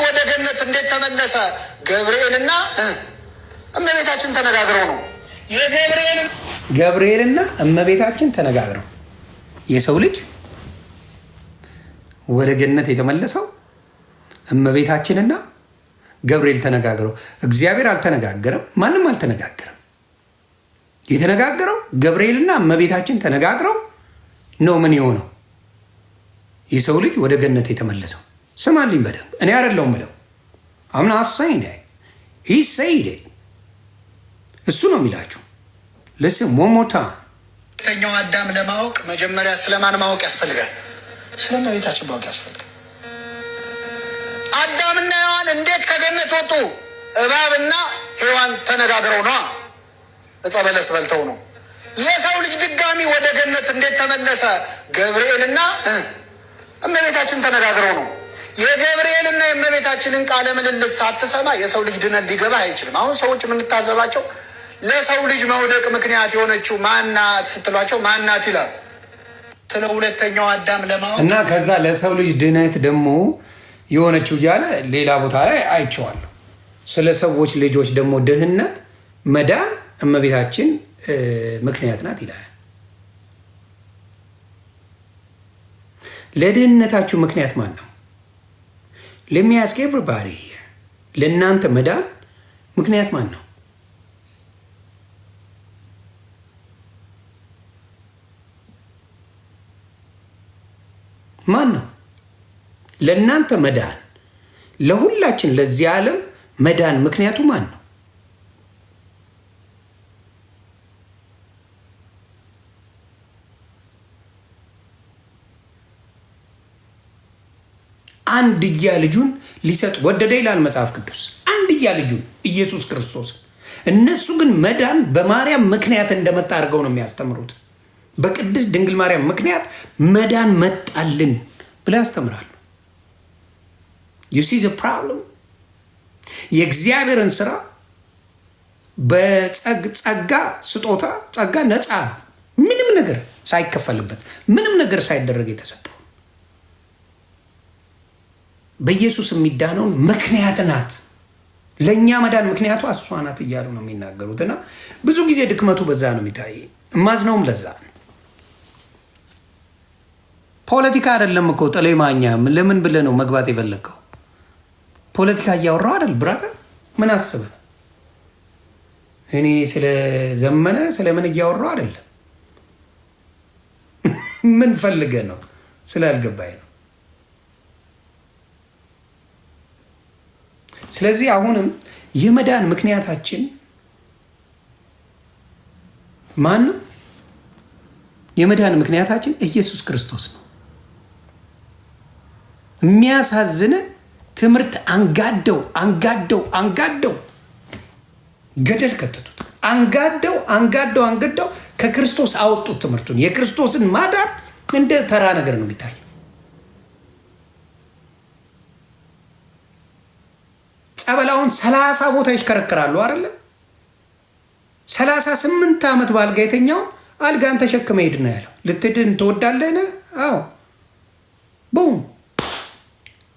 ወደ ገነት እንዴት ተመለሰ? ገብርኤልና እመቤታችን ተነጋግረው ነው። ገብርኤልና እመቤታችን ተነጋግረው የሰው ልጅ ወደ ገነት የተመለሰው እመቤታችንና ገብርኤል ተነጋግረው። እግዚአብሔር አልተነጋገረም፣ ማንም አልተነጋገረም። የተነጋገረው ገብርኤልና እመቤታችን ተነጋግረው ነው። ምን የሆነው የሰው ልጅ ወደ ገነት የተመለሰው? ስማልኝ በደንብ እኔ አይደለሁም ብለው አምና አሳይን ይሰይደ እሱ ነው የሚላችሁ። ልስም ሞሞታ ሁለተኛው አዳም ለማወቅ መጀመሪያ ስለማን ማወቅ ያስፈልጋል? ስለ እመቤታችን ማወቅ ያስፈልጋል። አዳምና ሔዋን እንዴት ከገነት ወጡ? እባብና ሔዋን ተነጋግረው ነው። ዕፀ በለስ በልተው ነው። የሰው ልጅ ድጋሚ ወደ ገነት እንዴት ተመለሰ? ገብርኤልና እመቤታችን ተነጋግረው ነው። የገብርኤልና የእመቤታችንን ቃለ ምልልስ ሳትሰማ የሰው ልጅ ድነት ሊገባ አይችልም። አሁን ሰዎች የምንታዘባቸው ለሰው ልጅ መውደቅ ምክንያት የሆነችው ማናት ስትሏቸው ማናት ይላል። ስለ ሁለተኛው አዳም ለማወቅ እና ከዛ ለሰው ልጅ ድነት ደግሞ የሆነችው እያለ ሌላ ቦታ ላይ አይቼዋለሁ። ስለ ሰዎች ልጆች ደግሞ ድህነት መዳን እመቤታችን ምክንያት ናት ይላል። ለድህነታችሁ ምክንያት ማን ነው? ለሚያስክ ኤቭሪባዲ ለእናንተ መዳን ምክንያት ማን ነው? ማን ነው? ለእናንተ መዳን፣ ለሁላችን ለዚህ ዓለም መዳን ምክንያቱ ማን ነው? አንድያ ልጁን ሊሰጥ ወደደ ይላል መጽሐፍ ቅዱስ። አንድያ ልጁን ኢየሱስ ክርስቶስ። እነሱ ግን መዳን በማርያም ምክንያት እንደመጣ አድርገው ነው የሚያስተምሩት። በቅድስት ድንግል ማርያም ምክንያት መዳን መጣልን ብለው ያስተምራሉ። you see the problem የእግዚአብሔርን ስራ በጸጋ ስጦታ ጸጋ ነፃ ምንም ነገር ሳይከፈልበት ምንም ነገር ሳይደረግ የተሰጠው በኢየሱስ የሚዳነውን ምክንያት ናት። ለእኛ መዳን ምክንያቱ እሷ ናት እያሉ ነው የሚናገሩት። እና ብዙ ጊዜ ድክመቱ በዛ ነው የሚታይ። እማዝነውም ለዛ ነው። ፖለቲካ አይደለም እኮ ጥሌ ማኛ ለምን ብለህ ነው መግባት የፈለግከው? ፖለቲካ እያወራው አይደል ብራተር? ምን አስበህ? እኔ ስለ ዘመነ ስለምን እያወራው አይደለም። ምን ፈልገህ ነው? ስላልገባኝ ነው። ስለዚህ አሁንም የመዳን ምክንያታችን ማን ነው? የመዳን ምክንያታችን ኢየሱስ ክርስቶስ ነው። የሚያሳዝን ትምህርት አንጋደው ገደል ከተቱት። አንጋደው ከክርስቶስ አወጡት ትምህርቱን። የክርስቶስን ማዳን እንደ ተራ ነገር ነው የሚታየው። ጸበላውን 30 ቦታ ይሽከረከራሉ አይደለ? 38 ዓመት ባልጋ የተኛው አልጋን ተሸክመ ሄድ ነው ያለው። ልትድን ትወዳለህ? አዎ ቡም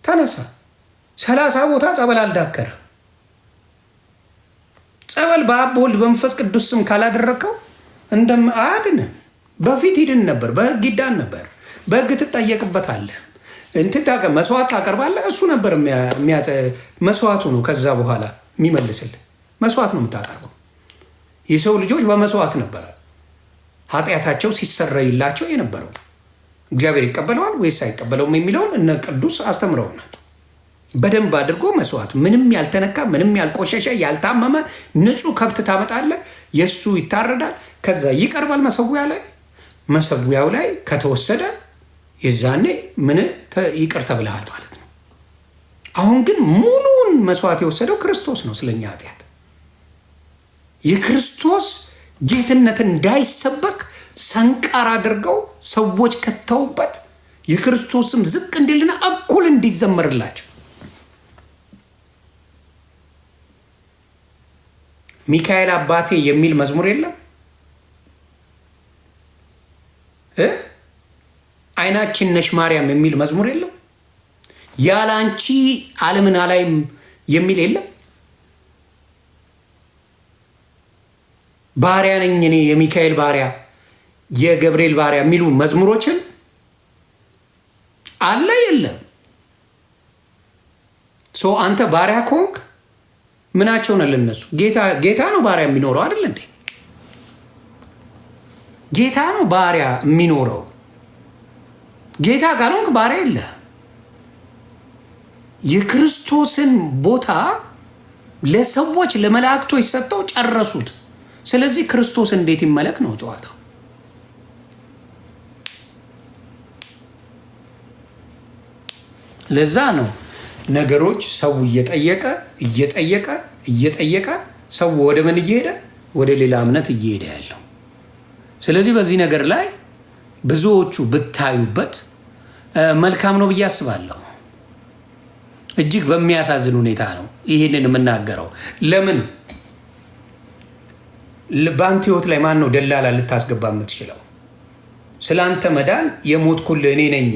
ተነሳ። 30 ቦታ ጸበል አልዳከረ። ጸበል በአብ በወልድ በመንፈስ ቅዱስ ስም ካላደረከው እንደም አያድንም። በፊት ይድን ነበር፣ በህግ ይዳን ነበር። በህግ ትጠየቅበታለህ። መስዋዕት ታቀርባለህ። እሱ ነበር መስዋዕቱ ነው። ከዛ በኋላ የሚመልስልህ መስዋዕት ነው የምታቀርበው። የሰው ልጆች በመስዋዕት ነበረ ኃጢአታቸው ሲሰረይላቸው የነበረው። እግዚአብሔር ይቀበለዋል ወይስ አይቀበለውም የሚለውን እነ ቅዱስ አስተምረውናል። በደንብ አድርጎ መስዋዕት፣ ምንም ያልተነካ ምንም ያልቆሸሸ ያልታመመ ንጹህ ከብት ታመጣለህ። የእሱ ይታረዳል። ከዛ ይቀርባል መሰዊያው ላይ ከተወሰደ የዛኔ ምን ይቅር ተብለሃል ማለት ነው። አሁን ግን ሙሉውን መስዋዕት የወሰደው ክርስቶስ ነው ስለኛ ኃጢአት። የክርስቶስ ጌትነት እንዳይሰበክ ሰንቃር አድርገው ሰዎች ከተውበት የክርስቶስም ዝቅ እንዲልና እኩል እንዲዘመርላቸው ሚካኤል አባቴ የሚል መዝሙር የለም። አይናችን ነሽ ማርያም የሚል መዝሙር የለም። ያላንቺ ዓለምን አላይም የሚል የለም። ባሪያ ነኝ እኔ የሚካኤል ባሪያ የገብርኤል ባሪያ የሚሉ መዝሙሮችን አለ የለም። አንተ ባሪያ ከሆንክ ምናቸው ነው ለነሱ? ጌታ ነው ባሪያ የሚኖረው አይደል እንዴ? ጌታ ነው ባሪያ የሚኖረው። ጌታ ካልሆንክ ባሪያ የለ። የክርስቶስን ቦታ ለሰዎች ለመላእክቶች ሰጠው ጨረሱት። ስለዚህ ክርስቶስ እንዴት ይመለክ ነው ጨዋታው። ለዛ ነው ነገሮች ሰው እየጠየቀ ሰው ወደ ምን እየሄደ ወደ ሌላ እምነት እየሄደ ያለው። ስለዚህ በዚህ ነገር ላይ ብዙዎቹ ብታዩበት መልካም ነው ብዬ አስባለሁ። እጅግ በሚያሳዝን ሁኔታ ነው ይህንን የምናገረው። ለምን በአንተ ህይወት ላይ ማን ነው ደላላ ልታስገባ የምትችለው? ስለ አንተ መዳን የሞትኩልህ እኔ ነኝ፣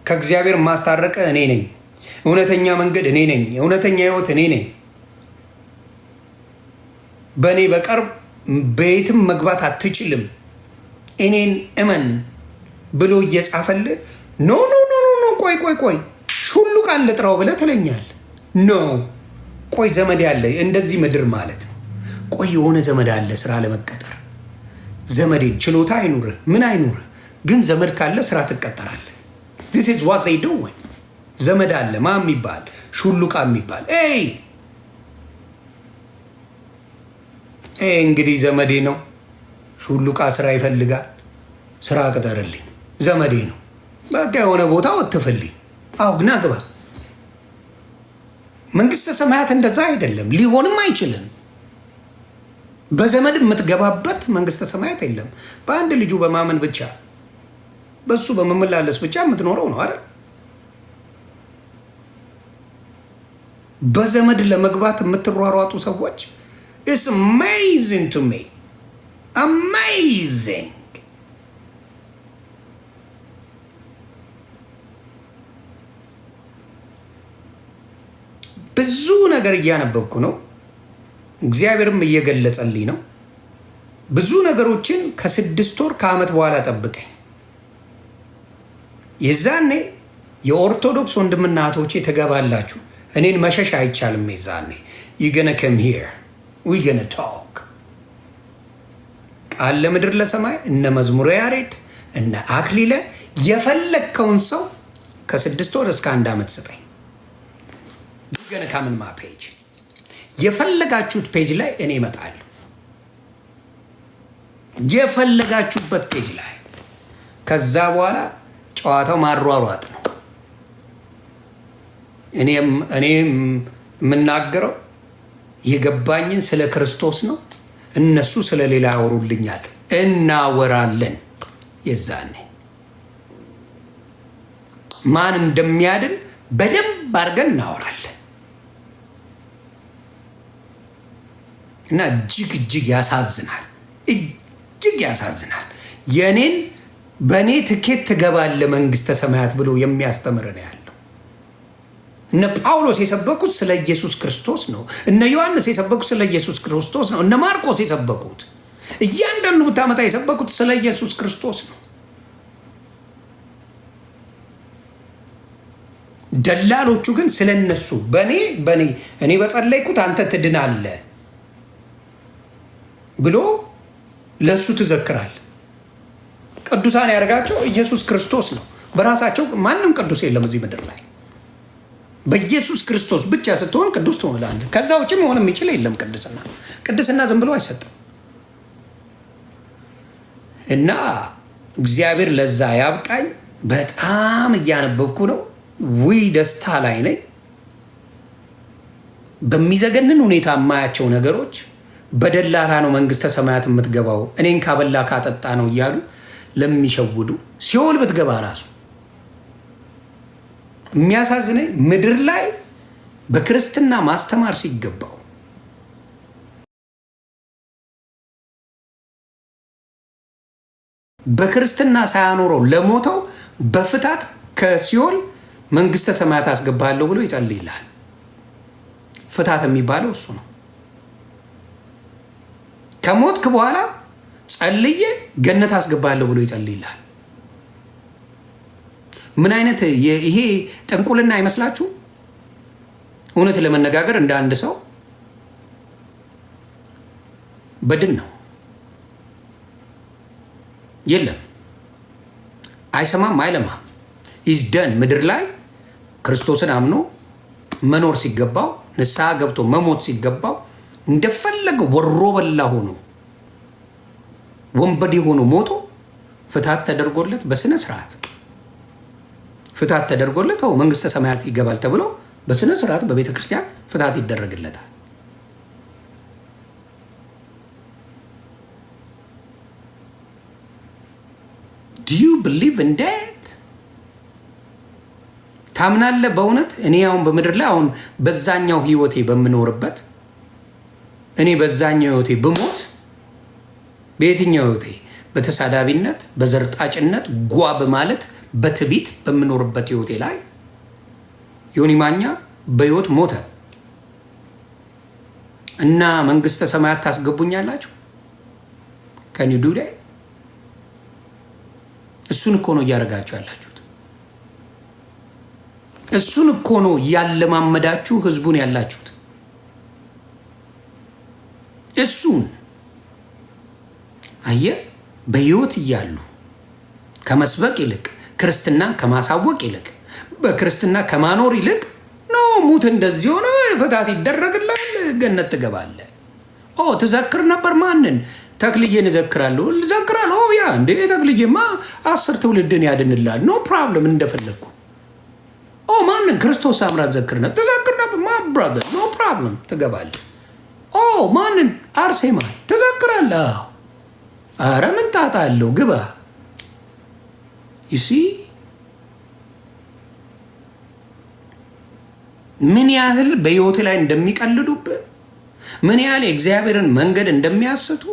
ከእግዚአብሔር ማስታረቀ እኔ ነኝ፣ እውነተኛ መንገድ እኔ ነኝ፣ እውነተኛ ህይወት እኔ ነኝ፣ በእኔ በቀር በየትም መግባት አትችልም፣ እኔን እመን ብሎ እየጻፈልህ ኖ ኖ ኖ ኖ ቆይ ሁሉ ቃል ልጥራው ብለህ ትለኛል። ኖ ቆይ ዘመድ ያለ እንደዚህ ምድር ማለት ነው። ቆይ የሆነ ዘመድ አለ ስራ ለመቀጠር ዘመዴ ችሎታ አይኑርህ ምን አይኑርህ፣ ግን ዘመድ ካለ ስራ ትቀጠራለህ። this is what they do። ዘመድ አለ ማን የሚባል ሹሉቃ የሚባል እንግዲህ ዘመዴ ነው ሹሉቃ ስራ ይፈልጋል፣ ስራ ቅጠርልኝ፣ ዘመዴ ነው በቃ የሆነ ቦታ ወጥፍልኝ፣ ግና ግባ። መንግስተ ሰማያት እንደዛ አይደለም፣ ሊሆንም አይችልም። በዘመድ የምትገባበት መንግስተ ሰማያት የለም። በአንድ ልጁ በማመን ብቻ በሱ በመመላለስ ብቻ የምትኖረው ነው አይደል? በዘመድ ለመግባት የምትሯሯጡ ሰዎች it's amazing to me, amazing። ብዙ ነገር እያነበብኩ ነው፣ እግዚአብሔርም እየገለጸልኝ ነው። ብዙ ነገሮችን ከ6 ወር ከዓመት በኋላ ጠብቀኝ። የዛኔ የኦርቶዶክስ ወንድምና እህቶቼ ተገባላችሁ። እኔን መሸሽ አይቻልም። የዛኔ you gonna come here, we gonna talk። ቃል ለምድር ለሰማይ እነ መዝሙረ ያሬድ እነ አክሊለ የፈለግከውን ሰው ከ6 ወር እስከ 1 ዓመት ስጠኝ። you gonna come in my page። የፈለጋችሁት ፔጅ ላይ እኔ እመጣለሁ። የፈለጋችሁበት ፔጅ ላይ ከዛ በኋላ ጨዋታው ማሯሯጥ ነው። እኔ የምናገረው የገባኝን ስለ ክርስቶስ ነው። እነሱ ስለ ሌላ ያወሩልኛል። እናወራለን። የዛኔ ማን እንደሚያድን በደንብ አድርገን እናወራለን። እና እጅግ ያሳዝናል፣ እጅግ ያሳዝናል። የኔን በእኔ ትኬት ትገባለህ መንግስተ ሰማያት ብሎ የሚያስተምር ነው ያለው። እነ ጳውሎስ የሰበኩት ስለ ኢየሱስ ክርስቶስ ነው። እነ ዮሐንስ የሰበኩት ስለ ኢየሱስ ክርስቶስ ነው። እነ ማርቆስ የሰበኩት እያንዳንዱ ብታመጣ የሰበኩት ስለ ኢየሱስ ክርስቶስ ነው። ደላሎቹ ግን ስለነሱ እኔ በጸለይኩት አንተ ትድናለህ ብሎ ለሱ ትዘክራል። ቅዱሳን ያደርጋቸው ኢየሱስ ክርስቶስ ነው። በራሳቸው ማንም ቅዱስ የለም እዚህ ምድር ላይ። በኢየሱስ ክርስቶስ ብቻ ስትሆን ቅዱስ ትሆናለህ። ከዛ ውጭ መሆን የሚችል የለም። ቅድስና ዝም ብሎ አይሰጥም። እና እግዚአብሔር ለዛ ያብቃኝ። በጣም እያነበብኩ ነው። ደስታ ላይ ነኝ። በሚዘገንን ሁኔታ የማያቸው ነገሮች በደላላ ነው መንግስተ ሰማያት የምትገባው እኔን ካበላ ካጠጣ ነው እያሉ ለሚሸውዱ ሲኦል ብትገባ ራሱ የሚያሳዝነኝ ምድር ላይ በክርስትና ማስተማር ሲገባው በክርስትና ሳያኖረው ለሞተው በፍታት ከሲኦል መንግስተ ሰማያት አስገባለሁ ብሎ ይጸልይልሃል። ፍታት የሚባለው እሱ ነው። ከሞትክ በኋላ ጸልዬ ገነት አስገባለሁ ብሎ ይጸልይልሃል። ምን አይነት ይሄ ጥንቁልና አይመስላችሁ? እውነት ለመነጋገር እንደ አንድ ሰው በድን ነው። የለም አይሰማም፣ አይለማም። ኢዝ ደን ምድር ላይ ክርስቶስን አምኖ መኖር ሲገባው፣ ንስሐ ገብቶ መሞት ሲገባው እንደፈለገ ወሮ በላ ሆኖ ወንበዴ ሆኖ ሞቶ ፍትሐት ተደርጎለት በስነ ስርዓት ፍትሐት ተደርጎለት መንግስተ ሰማያት ይገባል ተብሎ በስነ ስርዓት በቤተ ክርስቲያን ፍትሐት ይደረግለታል። Do you believe in that? ታምናለህ በእውነት? እኔ አሁን በምድር ላይ አሁን በዛኛው ህይወቴ በምኖርበት እኔ በዛኛው ህይወቴ ብሞት በየትኛው ህይወቴ በተሳዳቢነት በዘርጣጭነት ጓ በማለት በትቢት በምኖርበት ህይወቴ ላይ ዮኒ ማኛ በህይወት ሞተ እና መንግስተ ሰማያት ታስገቡኛላችሁ? ከኒ ዱ ላይ እሱን እኮ ነው እያደረጋችሁ ያላችሁት። እሱን እኮ ነው ያለማመዳችሁ ህዝቡን ያላችሁት። እሱን አየህ፣ በህይወት እያሉ ከመስበክ ይልቅ ክርስትና ከማሳወቅ ይልቅ በክርስትና ከማኖር ይልቅ ነው ሙት እንደዚህ ሆነ ፍታት ይደረግላል ገነት ትገባለህ። ትዘክር ነበር ማንን? ተክልዬን እዘክራለሁ እዘክራለሁ። ያ እንደ ተክልዬማ 10 ትውልድን ያድንላል። ኖ ፕሮብለም እንደፈለግኩ። ማንን? ክርስቶስ አምራ ትዘክር ነበር ማ ብራዘር፣ ኖ ፕሮብለም ትገባለህ። ማንን? አርሴማ ትዘክራለህ። አረ ምን ጣጣ አለው? ግባ። ይሲ ምን ያህል በህይወት ላይ እንደሚቀልዱብህ፣ ምን ያህል የእግዚአብሔርን መንገድ እንደሚያስቱ፣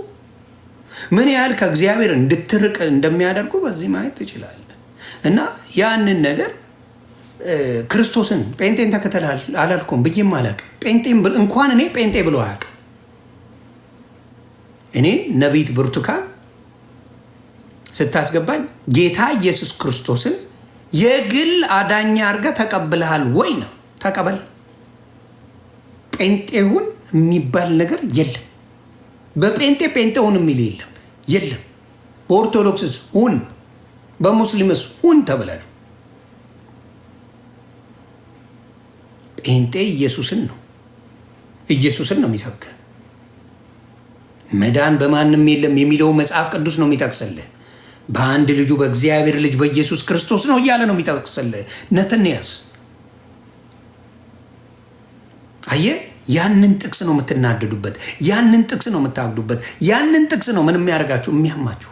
ምን ያህል ከእግዚአብሔር እንድትርቅ እንደሚያደርጉ በዚህ ማየት ትችላለህ። እና ያንን ነገር ክርስቶስን ጴንጤን ተከተላል አላልኩም ብዬም አላውቅም። ጴንጤን እንኳን እኔ ጴንጤ ብሎ አያውቅም። እኔን ነቢት ብርቱካን ስታስገባኝ ጌታ ኢየሱስ ክርስቶስን የግል አዳኛ አድርገህ ተቀብለሃል ወይ ነው። ተቀበል። ጴንጤሁን የሚባል ነገር የለም። በጴንጤ ጴንጤሁን የሚል የለም። በኦርቶዶክስስ ሁን፣ በሙስሊምስ ሁን ተብለ ነው። ጴንጤ ኢየሱስን ነው የሚሰብከ። መዳን በማንም የለም የሚለው መጽሐፍ ቅዱስ ነው የሚጠቅስልህ። በአንድ ልጁ በእግዚአብሔር ልጅ በኢየሱስ ክርስቶስ ነው እያለ ነው የሚጠቅስልህ። ነትንያስ አየህ፣ ያንን ጥቅስ ነው የምትናደዱበት፣ ያንን ጥቅስ ነው የምታብዱበት፣ ያንን ጥቅስ ነው ምን የሚያደርጋችሁ የሚያማችሁ።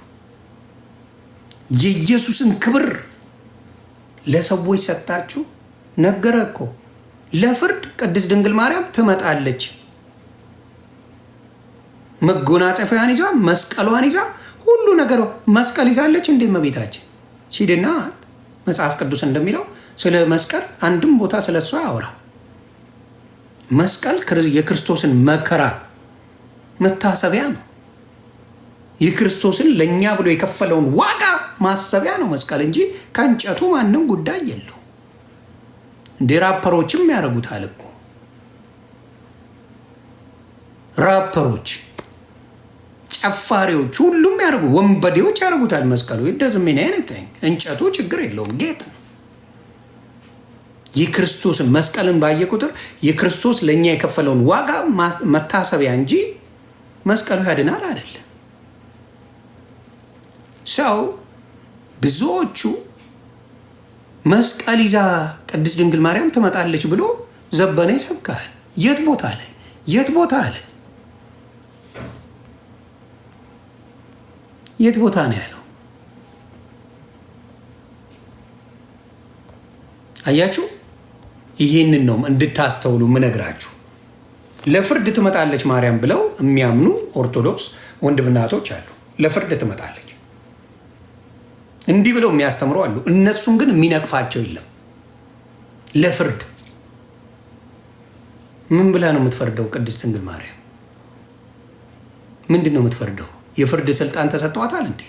የኢየሱስን ክብር ለሰዎች ሰጣችሁ። ነገረ እኮ ለፍርድ ቅድስት ድንግል ማርያም ትመጣለች። መጎናጸፊያን ይዛ መስቀሏን ይዛ ሁሉ ነገር መስቀል ይዛለች። እንደ እመቤታችን ሲድና መጽሐፍ ቅዱስ እንደሚለው ስለ መስቀል አንድም ቦታ ስለሷ ያወራ። መስቀል የክርስቶስን መከራ መታሰቢያ ነው። የክርስቶስን ለእኛ ብሎ የከፈለውን ዋጋ ማሰቢያ ነው መስቀል እንጂ ከእንጨቱ ማንም ጉዳይ የለው። እንደ ራፐሮችም ያደርጉታል እኮ ራፐሮች፣ ጨፋሪዎች፣ ሁሉም ያደርጉ ወንበዴዎች ያደርጉታል። መስቀሉ ይደዝሜን አይነት እንጨቱ ችግር የለውም ጌጥ ነው። የክርስቶስን መስቀልን ባየ ቁጥር የክርስቶስ ለእኛ የከፈለውን ዋጋ መታሰቢያ እንጂ መስቀሉ ያድናል አይደለም። ሰው ብዙዎቹ መስቀል ይዛ ቅድስት ድንግል ማርያም ትመጣለች ብሎ ዘበነ ይሰብካል። የት ቦታ ላይ የት ቦታ አለ? የት ቦታ ነው ያለው? አያችሁ፣ ይህንን ነው እንድታስተውሉ ምነግራችሁ። ለፍርድ ትመጣለች ማርያም ብለው የሚያምኑ ኦርቶዶክስ ወንድምና እህቶች አሉ። ለፍርድ ትመጣለች እንዲህ ብለው የሚያስተምሩ አሉ። እነሱን ግን የሚነቅፋቸው የለም። ለፍርድ ምን ብላ ነው የምትፈርደው? ቅድስት ድንግል ማርያም ምንድን ነው የምትፈርደው? የፍርድ ስልጣን ተሰጥቷታል እንዴ?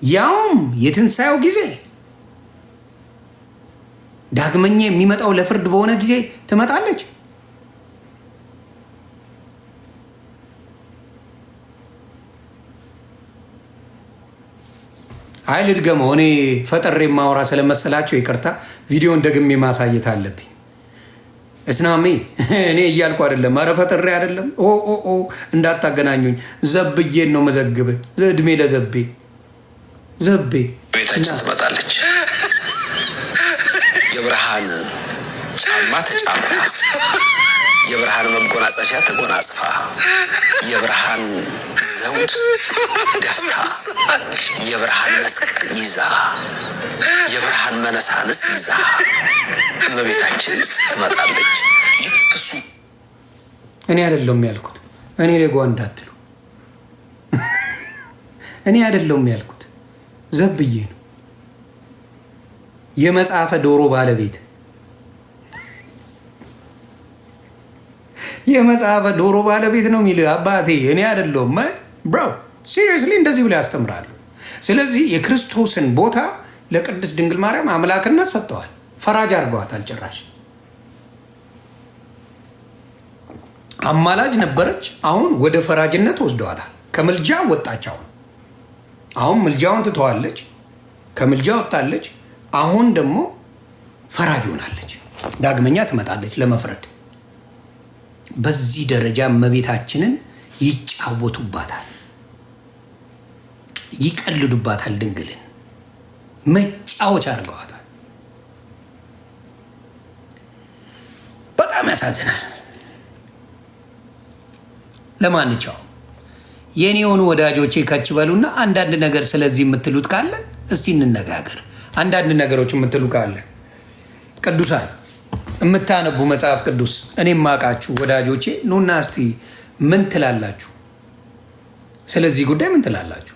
ያውም የትንሣኤው ጊዜ ዳግመኛ የሚመጣው ለፍርድ በሆነ ጊዜ ትመጣለች። አይ ልድገመው፣ እኔ ፈጠሬ ማውራ ስለመሰላቸው ይቅርታ። ቪዲዮን ደግሜ ማሳየት አለብኝ። እስናሜ እኔ እያልኩ አይደለም። ኧረ ፈጠሬ አይደለም። ኦ እንዳታገናኙኝ። ዘብዬን ነው መዘግብ። እድሜ ለዘቤ ዘቤ ቤታችን ትመጣለች። የብርሃን ጫማ ተጫምታ፣ የብርሃን መጎናጸፊያ ተጎናጽፋ፣ የብርሃን ዘውድ ደፍታ፣ የብርሃን መስቀል ይዛ፣ የብርሃን መነሳንስ ይዛ እመቤታችን ትመጣለች። ልክ እሱ እኔ አይደለሁም ያልኩት። እኔ ለጓ እንዳትሉ፣ እኔ አይደለሁም ያልኩት፣ ዘብዬ ነው። የመጽሐፈ ዶሮ ባለቤት የመጽሐፈ ዶሮ ባለቤት ነው የሚል አባቴ፣ እኔ አይደለሁም። ብሮ ሲሪየስሊ እንደዚህ ብሎ ያስተምራሉ። ስለዚህ የክርስቶስን ቦታ ለቅድስት ድንግል ማርያም አምላክነት ሰጥተዋል። ፈራጅ አድርገዋታል። ጭራሽ አማላጅ ነበረች፣ አሁን ወደ ፈራጅነት ወስደዋታል። ከምልጃ ወጣች። አሁን ምልጃውን ትተዋለች፣ ከምልጃ ወጣለች። አሁን ደግሞ ፈራጅ ሆናለች። ዳግመኛ ትመጣለች ለመፍረድ። በዚህ ደረጃ እመቤታችንን ይጫወቱባታል፣ ይቀልዱባታል። ድንግልን መጫወቻ አድርገዋታል። በጣም ያሳዝናል። ለማንኛው የኔ የሆኑ ወዳጆቼ ከች በሉና አንዳንድ ነገር ስለዚህ የምትሉት ካለ እስቲ እንነጋገር። አንዳንድ ነገሮች የምትሉ ካለ ቅዱሳን የምታነቡ መጽሐፍ ቅዱስ እኔም ማቃችሁ ወዳጆቼ ኑና እስቲ ምን ትላላችሁ? ስለዚህ ጉዳይ ምን ትላላችሁ?